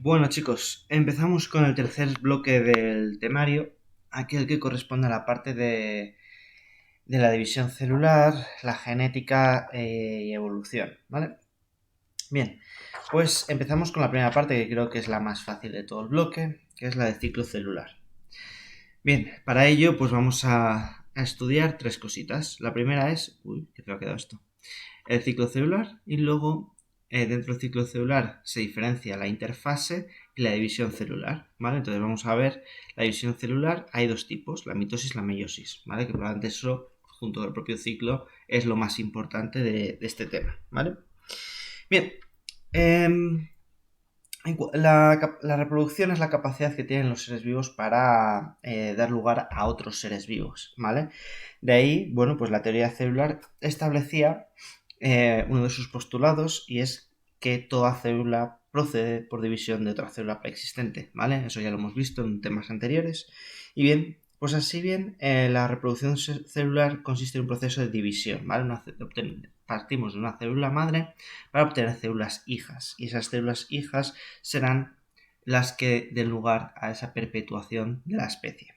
Bueno, chicos, empezamos con el tercer bloque del temario, aquel que corresponde a la parte de la división celular, la genética y evolución, ¿vale? Bien, pues empezamos con la primera parte, que creo que es la más fácil de todo el bloque, que es la de ciclo celular. Bien, para ello pues vamos a estudiar tres cositas. La primera es... Uy, qué feo ha quedado esto. El ciclo celular y luego dentro del ciclo celular se diferencia la interfase y la división celular, ¿vale? Entonces vamos a ver la división celular, hay dos tipos, la mitosis y la meiosis, ¿vale? Que probablemente eso, junto al propio ciclo, es lo más importante de este tema, ¿vale? Bien, eh, la reproducción es la capacidad que tienen los seres vivos para dar lugar a otros seres vivos, ¿vale? De ahí, bueno, pues la teoría celular establecía uno de sus postulados y es que toda célula procede por división de otra célula preexistente, ¿vale? Eso ya lo hemos visto en temas anteriores. Y bien, pues así bien, la reproducción celular consiste en un proceso de división, ¿vale? Partimos de una célula madre para obtener células hijas y esas células hijas serán las que den lugar a esa perpetuación de la especie.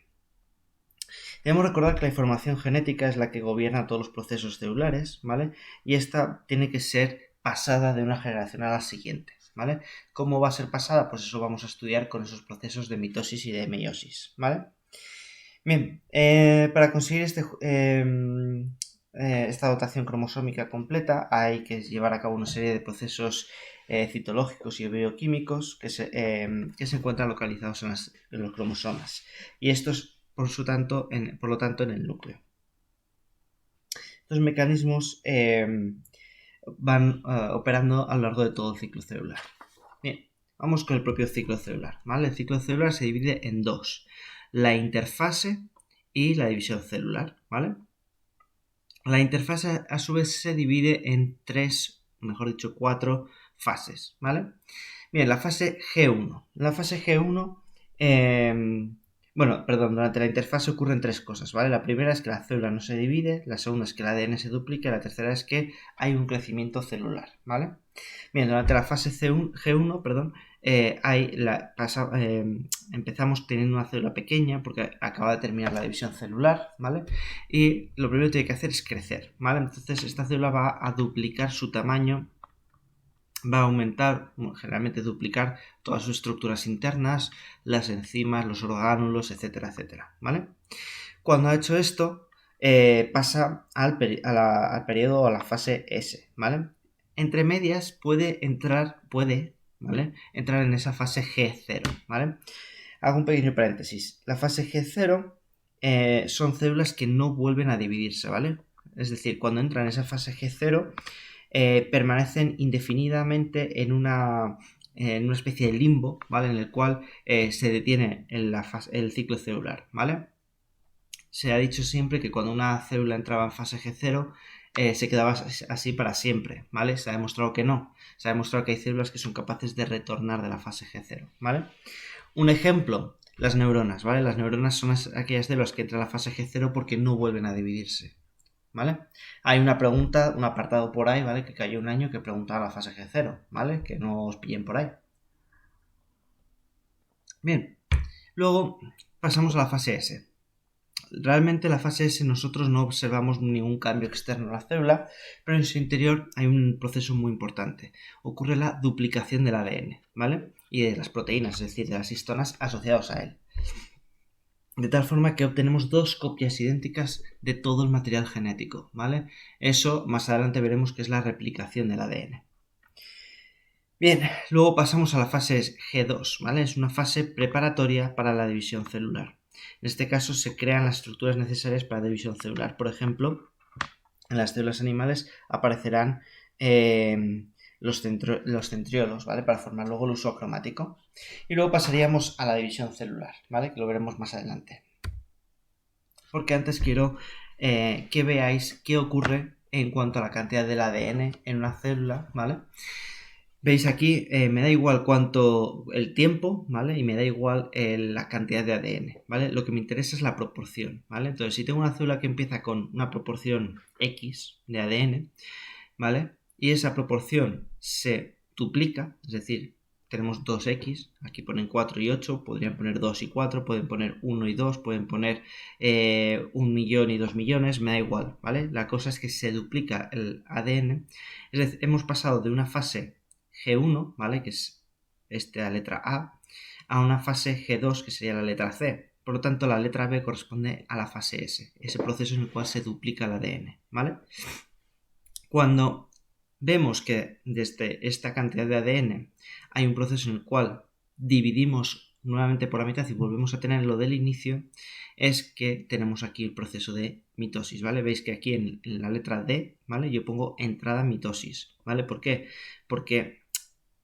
Debemos recordar que la información genética es la que gobierna todos los procesos celulares, ¿vale? Y esta tiene que ser pasada de una generación a la siguiente, ¿vale? ¿Cómo va a ser pasada? Pues eso vamos a estudiar con esos procesos de mitosis y de meiosis, ¿vale? Bien, para conseguir esta dotación cromosómica completa hay que llevar a cabo una serie de procesos citológicos y bioquímicos que se encuentran localizados en los cromosomas. Y estos, por lo tanto, en el núcleo. Estos mecanismos van operando a lo largo de todo el ciclo celular. Bien, vamos con el propio ciclo celular, ¿vale? El ciclo celular se divide en dos: la interfase y la división celular, ¿vale? La interfase a su vez se divide en tres, mejor dicho, cuatro fases, ¿vale? Bien, la fase G1. La fase G1, durante la interfase ocurren tres cosas, ¿vale? La primera es que la célula no se divide, la segunda es que el ADN se duplica y la tercera es que hay un crecimiento celular, ¿vale? Bien, durante la fase G1, perdón, empezamos teniendo una célula pequeña porque acaba de terminar la división celular, ¿vale? Y lo primero que tiene que hacer es crecer, ¿vale? Entonces esta célula va a duplicar su tamaño, va a aumentar, generalmente duplicar todas sus estructuras internas, las enzimas, los orgánulos, etcétera, etcétera, ¿vale? Cuando ha hecho esto, pasa al periodo o a la fase S, ¿vale? Entre medias puede entrar, ¿vale? Entrar en esa fase G0, ¿vale? Hago un pequeño paréntesis. La fase G0 son células que no vuelven a dividirse, ¿vale? Es decir, cuando entran en esa fase G0, permanecen indefinidamente en una especie de limbo, ¿vale? En el cual se detiene el ciclo celular, ¿vale? Se ha dicho siempre que cuando una célula entraba en fase G0 se quedaba así para siempre, ¿vale? Se ha demostrado que no. Se ha demostrado que hay células que son capaces de retornar de la fase G0, ¿vale? Un ejemplo, las neuronas, ¿vale? Las neuronas son aquellas células que entran a la fase G0 porque no vuelven a dividirse, ¿vale? Hay una pregunta, un apartado por ahí, ¿vale? Que cayó un año que preguntaba la fase G0, ¿vale? Que no os pillen por ahí. Bien, luego pasamos a la fase S. Realmente en la fase S nosotros no observamos ningún cambio externo a la célula, pero en su interior hay un proceso muy importante. Ocurre la duplicación del ADN, ¿vale? Y de las proteínas, es decir, de las histonas asociadas a él. De tal forma que obtenemos dos copias idénticas de todo el material genético, ¿vale? Eso más adelante veremos que es la replicación del ADN. Bien, luego pasamos a la fase G2, ¿vale? Es una fase preparatoria para la división celular. En este caso se crean las estructuras necesarias para la división celular. Por ejemplo, en las células animales aparecerán los centriolos, ¿vale? Para formar luego el uso cromático. Y luego pasaríamos a la división celular, ¿vale? Que lo veremos más adelante. Porque antes quiero que veáis qué ocurre en cuanto a la cantidad del ADN en una célula, ¿vale? Veis aquí, me da igual cuánto el tiempo, ¿vale? Y me da igual la cantidad de ADN, ¿vale? Lo que me interesa es la proporción, ¿vale? Entonces, si tengo una célula que empieza con una proporción X de ADN, ¿vale? Y esa proporción se duplica, es decir, tenemos 2x, aquí ponen 4 y 8, podrían poner 2 y 4, pueden poner 1 y 2, pueden poner 1 millón y 2 millones, me da igual, ¿vale? La cosa es que se duplica el ADN, es decir, hemos pasado de una fase G1, ¿vale? Que es la letra A una fase G2, que sería la letra C. Por lo tanto, la letra B corresponde a la fase S, ese proceso en el cual se duplica el ADN, ¿vale? Cuando vemos que desde esta cantidad de ADN hay un proceso en el cual dividimos nuevamente por la mitad y volvemos a tener lo del inicio, es que tenemos aquí el proceso de mitosis, ¿vale? Veis que aquí en la letra D, ¿vale? Yo pongo entrada mitosis, ¿vale? ¿Por qué? Porque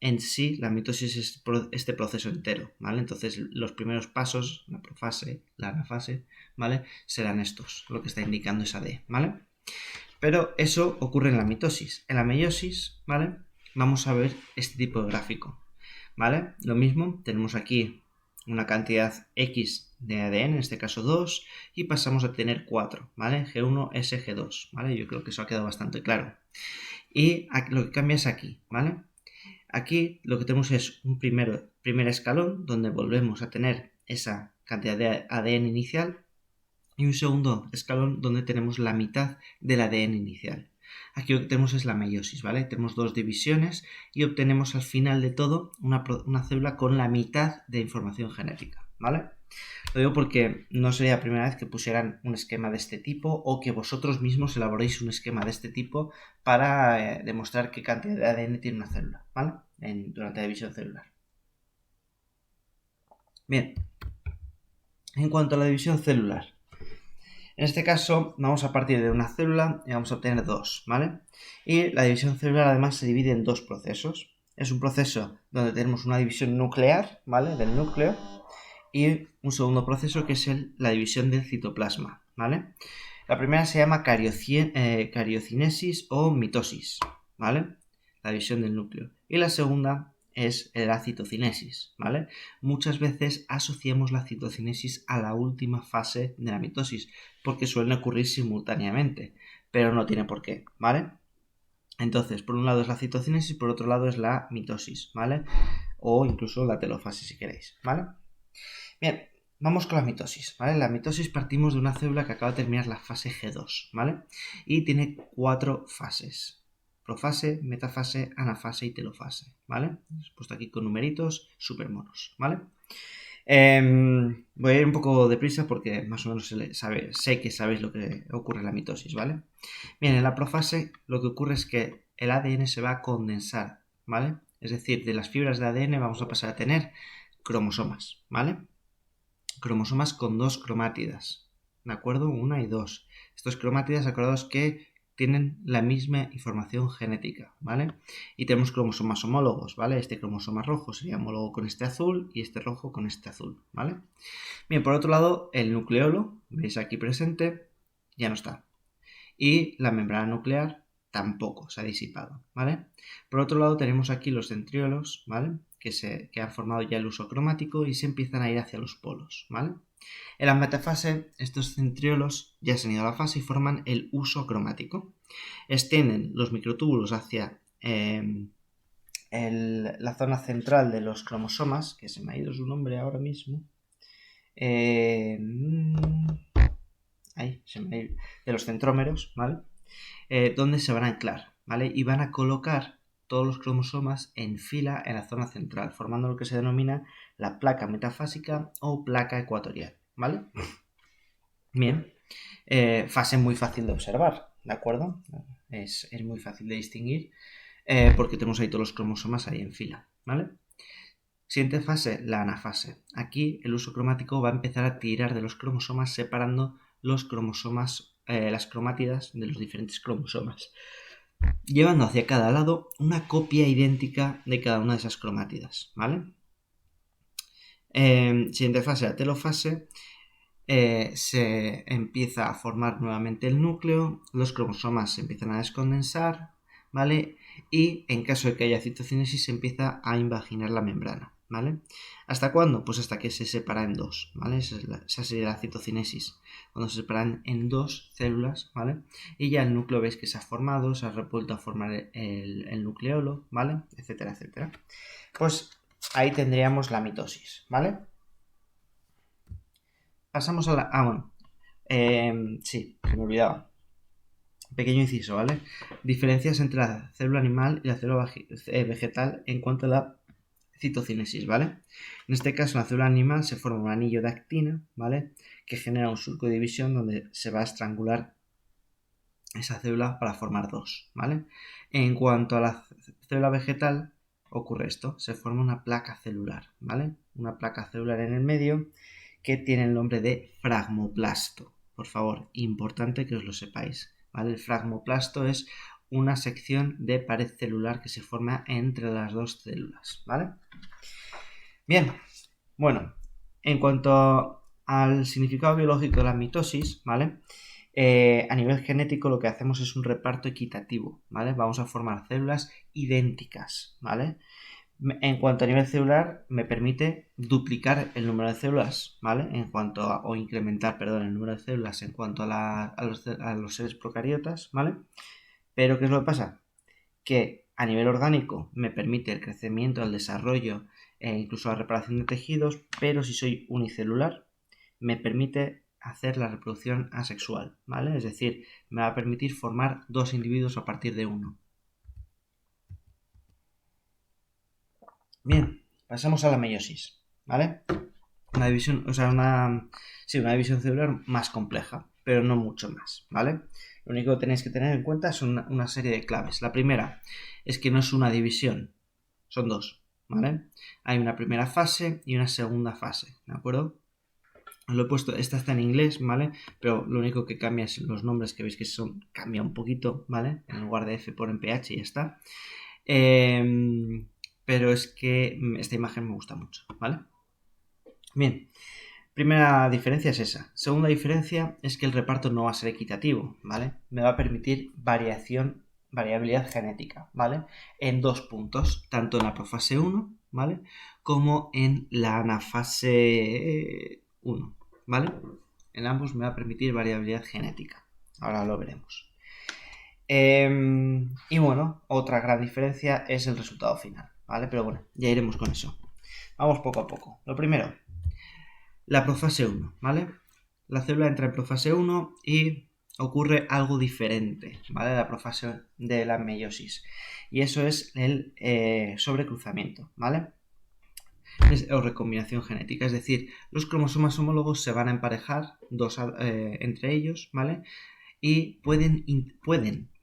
en sí la mitosis es este proceso entero, ¿vale? Entonces los primeros pasos, la profase, la anafase, ¿vale? Serán estos, lo que está indicando esa D, ¿vale? Pero eso ocurre en la mitosis. En la meiosis, ¿vale? Vamos a ver este tipo de gráfico, ¿vale? Lo mismo, tenemos aquí una cantidad X de ADN, en este caso 2, y pasamos a tener 4, ¿vale? G1, S, G2, ¿vale? Yo creo que eso ha quedado bastante claro. Y lo que cambia es aquí, ¿vale? Aquí lo que tenemos es un primer escalón donde volvemos a tener esa cantidad de ADN inicial y un segundo escalón donde tenemos la mitad del ADN inicial. Aquí lo que tenemos es la meiosis, ¿vale? Tenemos dos divisiones y obtenemos al final de todo una célula con la mitad de información genética, ¿vale? Lo digo porque no sería la primera vez que pusieran un esquema de este tipo o que vosotros mismos elaboréis un esquema de este tipo para demostrar qué cantidad de ADN tiene una célula, ¿vale? Durante la división celular. Bien, en cuanto a la división celular, en este caso vamos a partir de una célula y vamos a obtener dos, ¿vale? Y la división celular además se divide en dos procesos. Es un proceso donde tenemos una división nuclear, ¿vale? Del núcleo. Y un segundo proceso que es la división del citoplasma, ¿vale? La primera se llama cariocinesis o mitosis, ¿vale? La división del núcleo. Y la segunda es la citocinesis, ¿vale? Muchas veces asociamos la citocinesis a la última fase de la mitosis, porque suelen ocurrir simultáneamente, pero no tiene por qué, ¿vale? Entonces, por un lado es la citocinesis, por otro lado es la mitosis, ¿vale? O incluso la telofasis si queréis, ¿vale? Bien, vamos con la mitosis, ¿vale? La mitosis partimos de una célula que acaba de terminar la fase G2, ¿vale? Y tiene 4 fases. Profase, metafase, anafase y telofase, ¿vale? He puesto aquí con numeritos súper monos, ¿vale? Voy a ir un poco deprisa porque más o menos sé que sabéis lo que ocurre en la mitosis, ¿vale? Bien, en la profase lo que ocurre es que el ADN se va a condensar, ¿vale? Es decir, de las fibras de ADN vamos a pasar a tener cromosomas, ¿vale? Cromosomas con dos cromátidas, ¿de acuerdo? Una y dos. Estos cromátidas, acordaos que tienen la misma información genética, ¿vale? Y tenemos cromosomas homólogos, ¿vale? Este cromosoma rojo sería homólogo con este azul y este rojo con este azul, ¿vale? Bien, por otro lado, el nucleolo, veis aquí presente, ya no está. Y la membrana nuclear tampoco se ha disipado, ¿vale? Por otro lado tenemos aquí los centriolos, ¿vale? Que han formado ya el uso cromático y se empiezan a ir hacia los polos, ¿vale? En la metafase, estos centriolos ya se han ido a la fase y forman el uso cromático. Extienden los microtúbulos hacia la zona central de los cromosomas, que se me ha ido su nombre ahora mismo. De los centrómeros, ¿vale? Donde se van a anclar, ¿vale? Y van a colocar todos los cromosomas en fila en la zona central, formando lo que se denomina la placa metafásica o placa ecuatorial, ¿vale? Bien, fase muy fácil de observar, ¿de acuerdo? Es muy fácil de distinguir porque tenemos ahí todos los cromosomas ahí en fila, ¿vale? Siguiente fase, la anafase. Aquí el uso cromático va a empezar a tirar de los cromosomas separando los cromosomas, las cromátidas de los diferentes cromosomas, llevando hacia cada lado una copia idéntica de cada una de esas cromátidas, ¿vale? Siguiente fase, la telofase. Se empieza a formar nuevamente el núcleo, los cromosomas se empiezan a descondensar, ¿vale? Y en caso de que haya citocinesis se empieza a invaginar la membrana, ¿vale? ¿Hasta cuándo? Pues hasta que se separa en dos, ¿vale? Esa sería la citocinesis, cuando se separan en dos células, ¿vale? Y ya el núcleo veis que se ha formado, se ha revuelto a formar el nucleolo, ¿vale? Etcétera, etcétera. Pues ahí tendríamos la mitosis, ¿vale? Pasamos a la... bueno. Sí, se me olvidaba. Pequeño inciso, ¿vale? Diferencias entre la célula animal y la célula vegetal en cuanto a la citocinesis, ¿vale? En este caso, en la célula animal se forma un anillo de actina, ¿vale? Que genera un surco de división donde se va a estrangular esa célula para formar dos, ¿vale? En cuanto a la célula vegetal, ocurre esto, se forma una placa celular, ¿vale? Una placa celular en el medio que tiene el nombre de fragmoplasto. Por favor, importante que os lo sepáis, ¿vale? El fragmoplasto es una sección de pared celular que se forma entre las dos células, ¿vale? Bien, bueno, en cuanto al significado biológico de la mitosis, ¿vale? A nivel genético lo que hacemos es un reparto equitativo, ¿vale? Vamos a formar células idénticas, ¿vale? En cuanto a nivel celular, me permite duplicar el número de células, ¿vale? O incrementar, perdón, el número de células en cuanto a los seres procariotas, ¿vale? Pero ¿qué es lo que pasa? Que a nivel orgánico me permite el crecimiento, el desarrollo e incluso la reparación de tejidos, pero si soy unicelular, me permite hacer la reproducción asexual, ¿vale? Es decir, me va a permitir formar dos individuos a partir de uno. Bien, pasamos a la meiosis, ¿vale? Una división, una división celular más compleja, pero no mucho más, ¿vale? Lo único que tenéis que tener en cuenta son una serie de claves. La primera es que no es una división, son dos, ¿vale? Hay una primera fase y una segunda fase, ¿de acuerdo? Os lo he puesto, esta está en inglés, ¿vale? Pero lo único que cambia es los nombres, que veis que cambia un poquito, ¿vale? En lugar de F ponen PH y ya está. Pero es que esta imagen me gusta mucho, ¿vale? Bien, primera diferencia es esa. Segunda diferencia es que el reparto no va a ser equitativo, ¿vale? Me va a permitir variabilidad genética, ¿vale? En dos puntos, tanto en la profase 1, ¿vale? Como en la anafase 1, ¿vale? En ambos me va a permitir variabilidad genética. Ahora lo veremos. Y bueno, otra gran diferencia es el resultado final, ¿vale? Pero bueno, ya iremos con eso. Vamos poco a poco. Lo primero, la profase 1, ¿vale? La célula entra en profase 1 y ocurre algo diferente, ¿vale? La profase de la meiosis. Y eso es el sobrecruzamiento, ¿vale? O recombinación genética, es decir, los cromosomas homólogos se van a emparejar entre ellos, ¿vale? Y pueden,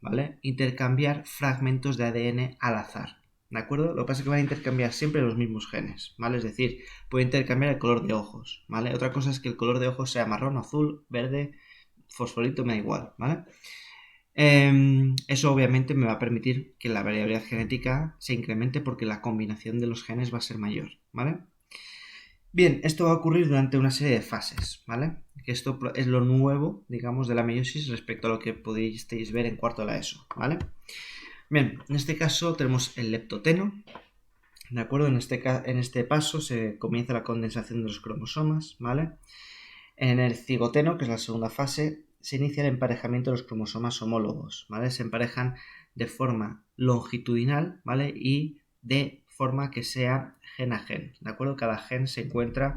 ¿vale? Intercambiar fragmentos de ADN al azar, ¿de acuerdo? Lo que pasa es que van a intercambiar siempre los mismos genes, ¿vale? Es decir, pueden intercambiar el color de ojos, ¿vale? Otra cosa es que el color de ojos sea marrón, azul, verde, fosforito, me da igual, ¿vale? Eso obviamente me va a permitir que la variabilidad genética se incremente porque la combinación de los genes va a ser mayor, ¿vale? Bien, esto va a ocurrir durante una serie de fases, ¿vale? Que esto es lo nuevo, digamos, de la meiosis respecto a lo que podéis ver en cuarto de la ESO, ¿vale? Bien, en este caso tenemos el leptoteno, ¿de acuerdo? En este paso se comienza la condensación de los cromosomas, ¿vale? En el cigoteno, que es la segunda fase, se inicia el emparejamiento de los cromosomas homólogos, ¿vale? Se emparejan de forma longitudinal, ¿vale? Y de forma que sea gen a gen, ¿de acuerdo? Cada gen se encuentra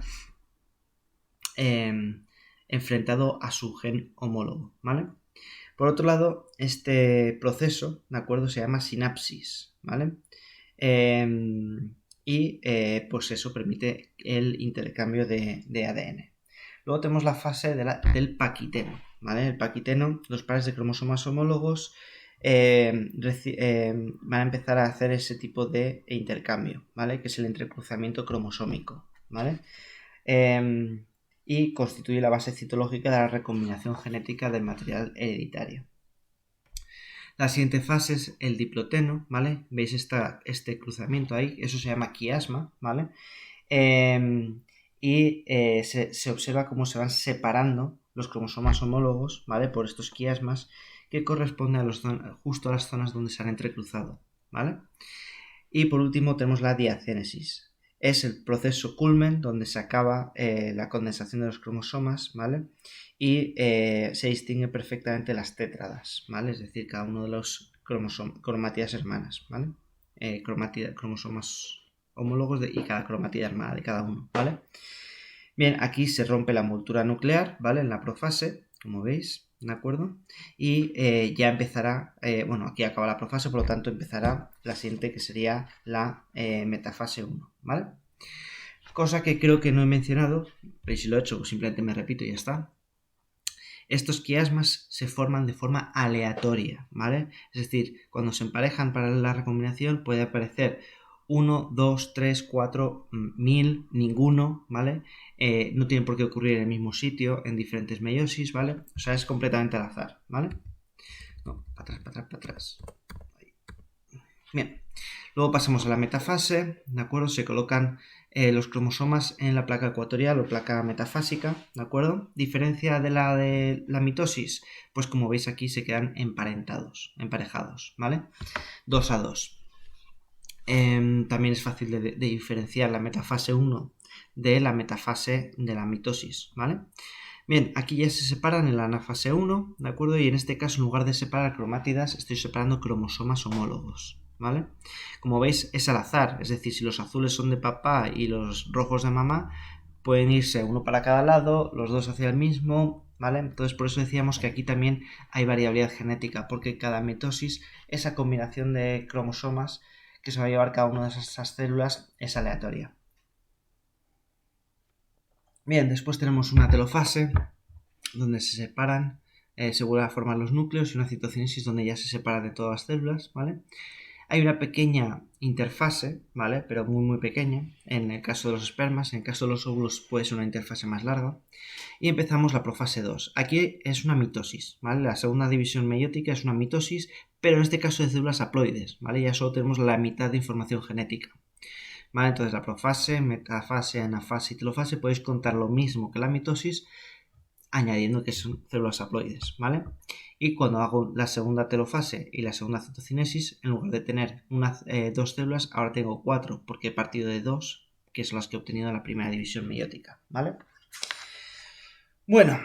enfrentado a su gen homólogo, ¿vale? Por otro lado, este proceso, ¿de acuerdo? Se llama sinapsis, ¿vale? Pues eso permite el intercambio de ADN. Luego tenemos la fase del paquiteno, ¿vale? El paquiteno, los pares de cromosomas homólogos van a empezar a hacer ese tipo de intercambio, ¿vale? Que es el entrecruzamiento cromosómico, ¿vale? Y constituye la base citológica de la recombinación genética del material hereditario. La siguiente fase es el diploteno, ¿vale? Veis este cruzamiento ahí, eso se llama quiasma, ¿vale? Se observa cómo se van separando los cromosomas homólogos, ¿vale? Por estos quiasmas que corresponden justo a las zonas donde se han entrecruzado, ¿vale? Y por último tenemos la diacénesis. Es el proceso culmen donde se acaba la condensación de los cromosomas, ¿vale? Y se distingue perfectamente las tétradas, ¿vale? Es decir, cada uno de los cromatías hermanas, ¿vale? Cromosomas homólogos y cada cromatida hermana de cada uno, ¿vale? Bien, aquí se rompe la envoltura nuclear, ¿vale? En la profase, como veis, ¿de acuerdo? Y ya empezará, bueno, aquí acaba la profase, por lo tanto empezará la siguiente, que sería la metafase 1, ¿vale? Cosa que creo que no he mencionado, pero si lo he hecho, pues simplemente me repito y ya está. Estos quiasmas se forman de forma aleatoria, ¿vale? Es decir, cuando se emparejan para la recombinación puede aparecer 1, 2, 3, 4, 1000, ninguno, ¿vale? No tienen por qué ocurrir en el mismo sitio, en diferentes meiosis, ¿vale? O sea, es completamente al azar, ¿vale? No, para atrás, para atrás, para atrás. Ahí. Bien. Luego pasamos a la metafase, ¿de acuerdo? Se colocan los cromosomas en la placa ecuatorial o placa metafásica, ¿de acuerdo? Diferencia de la mitosis, pues como veis aquí se quedan emparejados, ¿vale? 2 a 2. También es fácil de diferenciar la metafase 1 de la metafase de la mitosis, ¿vale? Bien, aquí ya se separan en la anafase 1, ¿de acuerdo? Y en este caso, en lugar de separar cromátidas, estoy separando cromosomas homólogos, ¿vale? Como veis, es al azar, es decir, si los azules son de papá y los rojos de mamá, pueden irse uno para cada lado, los dos hacia el mismo, ¿vale? Entonces, por eso decíamos que aquí también hay variabilidad genética, porque cada mitosis, esa combinación de cromosomas que se va a llevar cada una de esas células es aleatoria. Bien, después tenemos una telofase, donde se separan, se vuelven a formar los núcleos, y una citocinesis donde ya se separan de todas las células, ¿vale? Hay una pequeña interfase, ¿vale? Pero muy muy pequeña, en el caso de los espermas. En el caso de los óvulos puede ser una interfase más larga. Y empezamos la profase 2. Aquí es una mitosis, ¿vale? La segunda división meiótica es una mitosis, pero en este caso de células haploides, ¿vale? Ya solo tenemos la mitad de información genética. ¿Vale? Entonces la profase, metafase, anafase y telofase podéis contar lo mismo que la mitosis, añadiendo que son células haploides, ¿vale? Y cuando hago la segunda telofase y la segunda citocinesis, en lugar de tener dos células, ahora tengo 4, porque he partido de 2, que son las que he obtenido en la primera división meiótica, ¿vale? Bueno,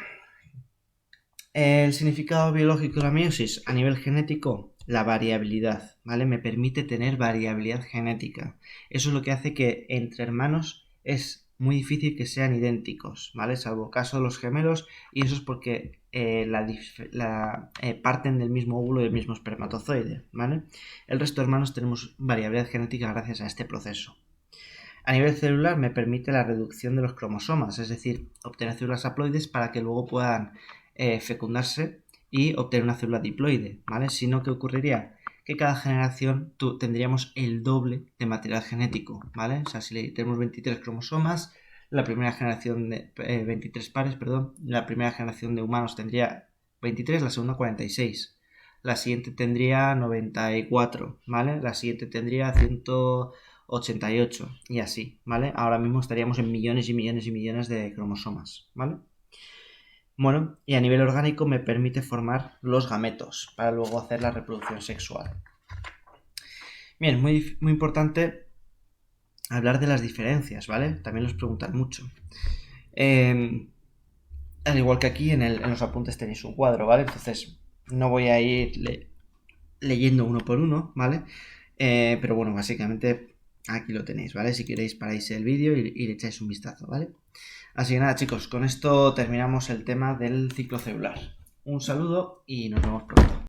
el significado biológico de la meiosis a nivel genético, la variabilidad, ¿vale? Me permite tener variabilidad genética. Eso es lo que hace que entre hermanos es muy difícil que sean idénticos, ¿vale? Salvo el caso de los gemelos, y eso es porque parten del mismo óvulo y del mismo espermatozoide, ¿vale? El resto de hermanos tenemos variabilidad genética gracias a este proceso. A nivel celular me permite la reducción de los cromosomas, es decir, obtener células haploides para que luego puedan fecundarse y obtener una célula diploide, ¿vale? Sino que ocurriría que cada generación tendríamos el doble de material genético, ¿vale? O sea, si tenemos 23 cromosomas, la primera generación de 23 pares, perdón, la primera generación de humanos tendría 23, la segunda 46. La siguiente tendría 94, ¿vale? La siguiente tendría 188 y así, ¿vale? Ahora mismo estaríamos en millones y millones y millones de cromosomas, ¿vale? Bueno, y a nivel orgánico me permite formar los gametos para luego hacer la reproducción sexual. Bien, muy, muy importante hablar de las diferencias, ¿vale? También los preguntan mucho. Al igual que aquí en los apuntes tenéis un cuadro, ¿vale? Entonces no voy a ir leyendo uno por uno, ¿vale? Pero bueno, básicamente aquí lo tenéis, ¿vale? Si queréis paráis el vídeo y le echáis un vistazo, ¿vale? Así que nada, chicos, con esto terminamos el tema del ciclo celular. Un saludo y nos vemos pronto.